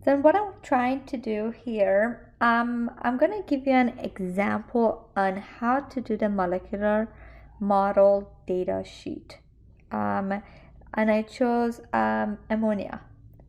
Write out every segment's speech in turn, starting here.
Then what I'm trying to do here, I'm going to give you an example on how to do the molecular model data sheet. And I chose ammonia,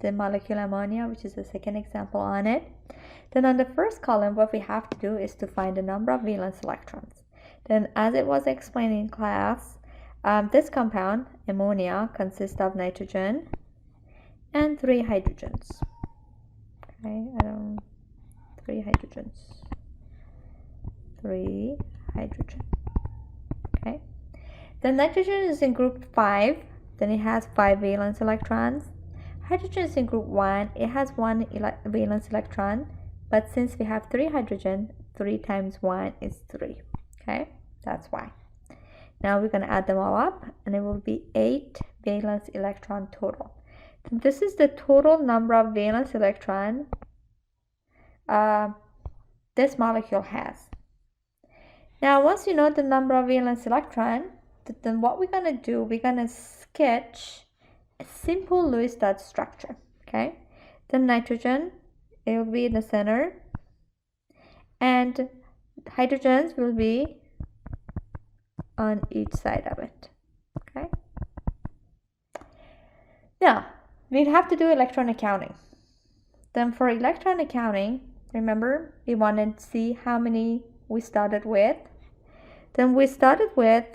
the molecule ammonia, which is the second example on it. Then on the first column, what we have to do is to find the number of valence electrons. Then as it was explained in class, this compound, ammonia, consists of nitrogen and 3 hydrogens. Okay, 3 hydrogens. 3 hydrogen. Okay. The nitrogen is in group 5, then it has 5 valence electrons. Hydrogen is in group 1, it has 1 valence electron, but since we have 3 hydrogen, 3 times 1 is 3. Okay, that's why. Now we're going to add them all up, and it will be 8 valence electron total. This is the total number of valence electron this molecule has. Now, once you know the number of valence electron, then what we're going to do, we're going to sketch a simple Lewis dot structure. Okay, the nitrogen, it will be in the center, and hydrogens will be on each side of it. Okay. Now, we have to do electron accounting. Then for electron accounting, remember, we wanted to see how many we started with. Then we started with,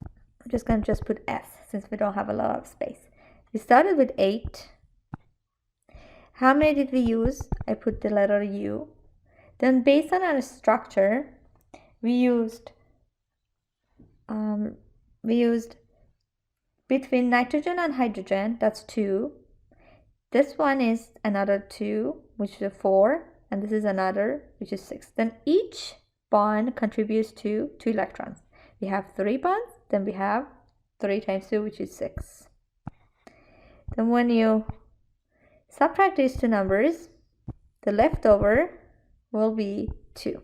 I'm just going to just put S since we don't have a lot of space. We started with 8. How many did we use? I put the letter U. Then based on our structure, we used between nitrogen and hydrogen, that's 2. This one is another 2, which is a 4, and this is another, which is 6. Then each bond contributes to 2 electrons. We have 3 bonds, then we have 3 times 2, which is 6. Then when you subtract these two numbers, the leftover will be 2.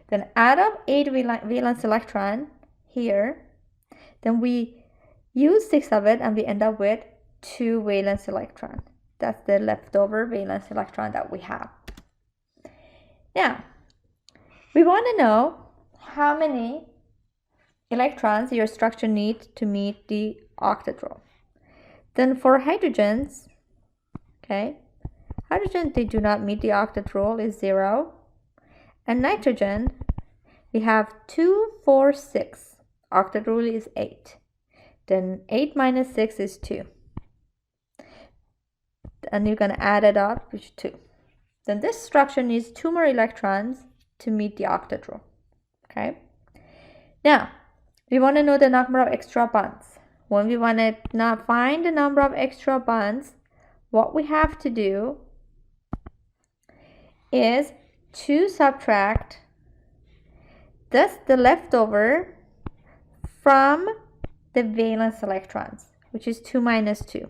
Then add up 8 valence electron here. Then we use 6 of it, and we end up with 2 valence electron. That's the leftover valence electron that we have. Now, we want to know how many electrons your structure needs to meet the octet rule. Then for hydrogens, okay, hydrogen, they do not meet the octet rule, is 0. And nitrogen, we have 2, 4, 6. Octet rule is 8. Then 8 minus 6 is 2. And you're going to add it up, which is 2. Then this structure needs 2 more electrons to meet the octet rule. Okay. Now, we want to know the number of extra bonds. When we want to not find the number of extra bonds, what we have to do is to subtract the leftover from the valence electrons, which is 2 minus 2,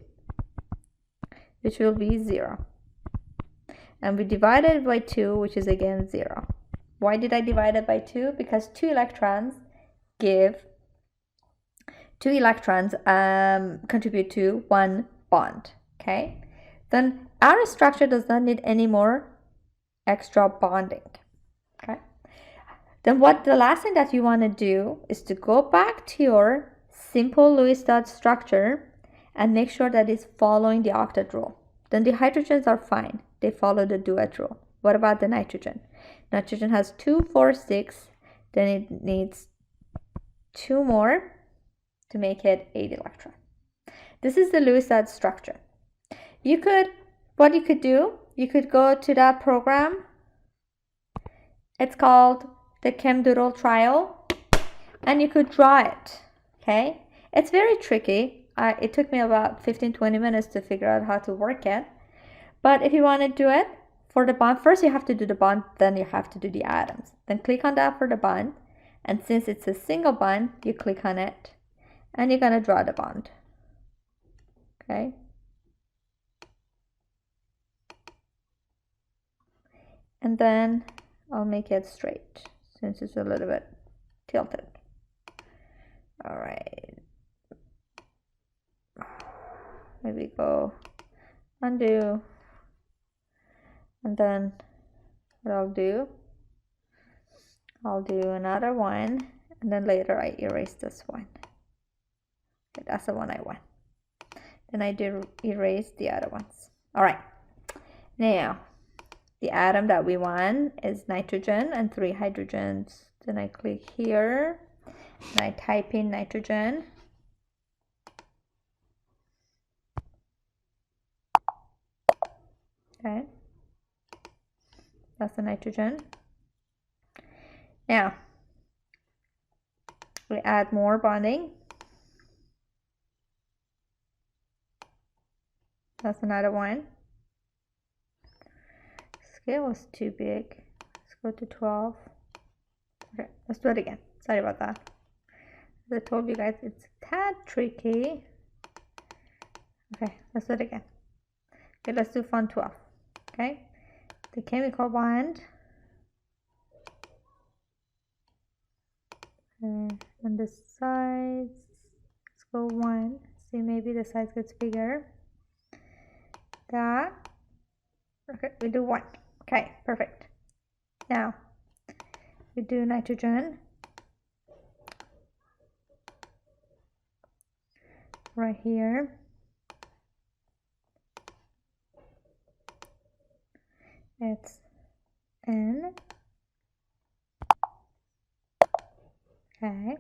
which will be 0. And we divide it by 2, which is again 0. Why did I divide it by 2? Because 2 electrons contribute to 1 bond. Okay. Then our structure does not need any more extra bonding. Okay. Then the last thing that you want to do is to go back to your simple Lewis dot structure and make sure that it's following the octet rule. Then the hydrogens are fine. They follow the duet rule. What about the nitrogen? Nitrogen has 2, 4, 6. Then it needs 2 more to make it 8 electron. This is the Lewis dot structure. What you could do, you could go to that program. It's called the ChemDoodle trial, and you could draw it. Okay, it's very tricky. It took me about 15-20 minutes to figure out how to work it. But if you want to do it for the bond, first you have to do the bond, then you have to do the atoms. Then click on that for the bond, and since it's a single bond, you click on it, and you're going to draw the bond. Okay. And then I'll make it straight since it's a little bit tilted. All right. Maybe go undo, and then what I'll do another one, and then later I erase this one. Okay, that's the one I want. Then I do erase the other ones. All right, now the atom that we want is nitrogen and 3 hydrogens. Then I click here and I type in nitrogen. Okay, that's the nitrogen. Now we add more bonding. That's another one. Scale was too big. Let's go to 12. Okay, let's do it again. Sorry about that. As I told you guys, it's a tad tricky. Okay, let's do it again. Okay, let's do font 12. Okay, the chemical bond. And on the sides, let's go 1. See, maybe the size gets bigger. That. Okay, we do 1. Okay, perfect. Now we do nitrogen right here. It's N. Okay,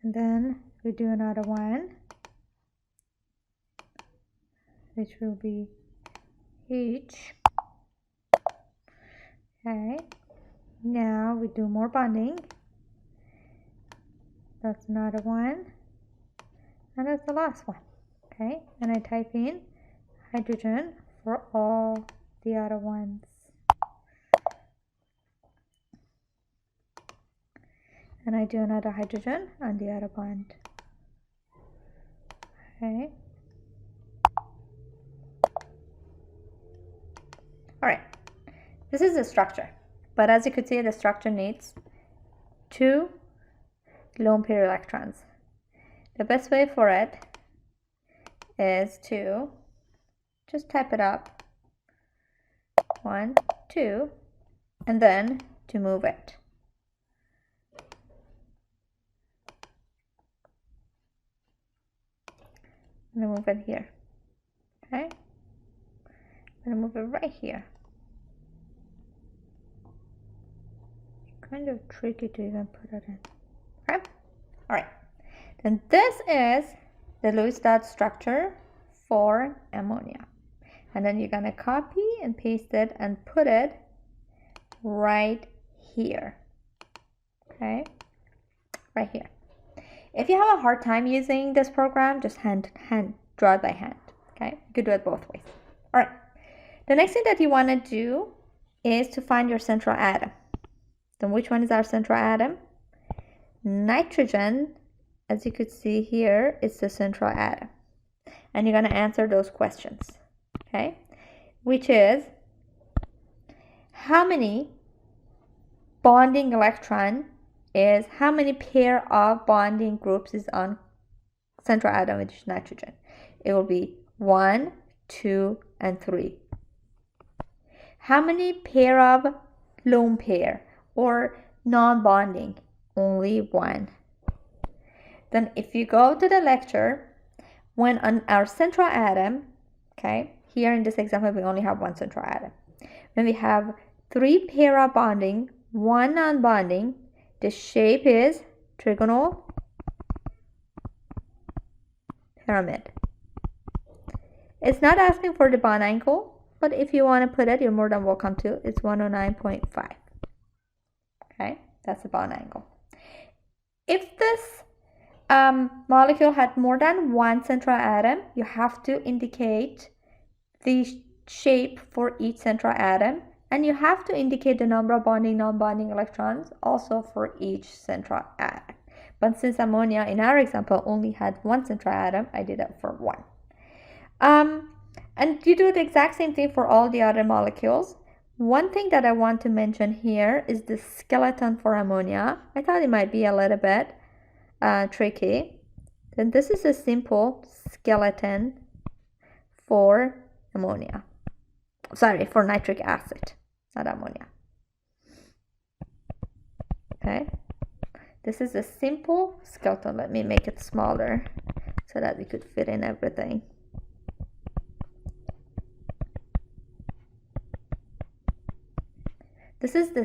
and then we do another one, which will be H. Okay, now we do more bonding. That's another one, and that's the last one. Okay, and I type in hydrogen for all the other ones. And I do another hydrogen on the other bond. Okay. All right. This is the structure. But as you could see, the structure needs 2 lone pair electrons. The best way for it is to just type it up. 1, 2, and then to move it. I'm gonna move it here. Okay, I'm gonna move it right here. Kind of tricky to even put it in. Okay, all right. Then this is the Lewis dot structure for ammonia, and then you're gonna copy and paste it and put it right here. Okay, right here. If you have a hard time using this program, just draw it by hand. Okay, you could do it both ways. All right, the next thing that you want to do is to find your central atom. Then which one is our central atom? Nitrogen, as you could see here, is the central atom. And you're going to answer those questions. Okay, which is how many bonding electron is how many pair of bonding groups is on central atom, which is nitrogen. It will be 1, 2, and 3. How many pair of lone pair or non-bonding? Only 1. Then if you go to the lecture, when on our central atom, okay, here in this example we only have 1 central atom. When we have 3 pair of bonding, 1 non-bonding, the shape is trigonal pyramid. It's not asking for the bond angle, but if you want to put it, you're more than welcome to. It's 109.5. Okay, that's the bond angle. If this molecule had more than 1 central atom, you have to indicate the shape for each central atom, and you have to indicate the number of bonding, non-bonding electrons also for each central atom. But since ammonia in our example only had 1 central atom, I did it for 1. And you do the exact same thing for all the other molecules. One thing that I want to mention here is the skeleton for ammonia. I thought it might be a little bit tricky. Then this is a simple skeleton for ammonia. Sorry, for nitric acid, not ammonia. Okay, this is a simple skeleton. Let me make it smaller so that we could fit in everything. This is the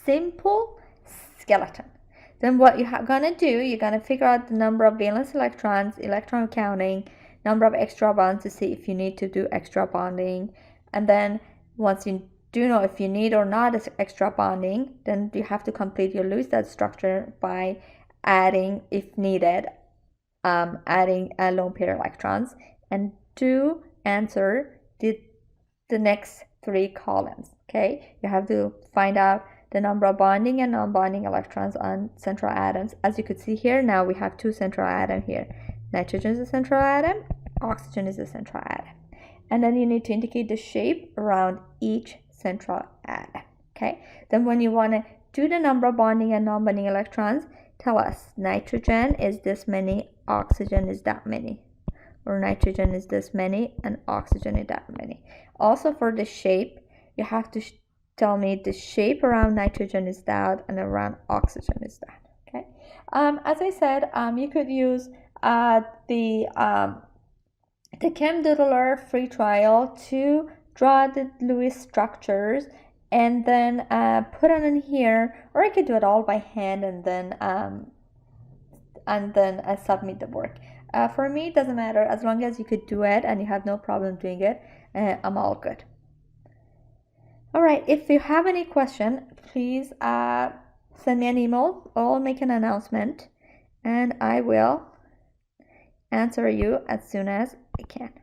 simple skeleton. Then what you're gonna do, you're gonna figure out the number of valence electrons, electron counting, number of extra bonds to see if you need to do extra bonding. And then once you do know if you need or not extra bonding, then you have to complete your Lewis structure by adding, if needed, adding lone pair electrons, and to answer the next 3 columns. Okay, you have to find out the number of bonding and non-bonding electrons on central atoms. As you could see here, now we have 2 central atoms here. Nitrogen is a central atom, oxygen is a central atom. And then you need to indicate the shape around each central atom. Okay, then when you want to do the number of bonding and non-bonding electrons, tell us nitrogen is this many, oxygen is that many, or nitrogen is this many and oxygen is that many. Also for the shape, you have to tell me the shape around nitrogen is that and around oxygen is that. Okay, as I said, you could use the ChemDoodler free trial to draw the Lewis structures and then put it in here, or I could do it all by hand and then submit the work. For me, it doesn't matter, as long as you could do it and you have no problem doing it, I'm all good. All right, if you have any question, please send me an email or make an announcement and I will answer you as soon as I can.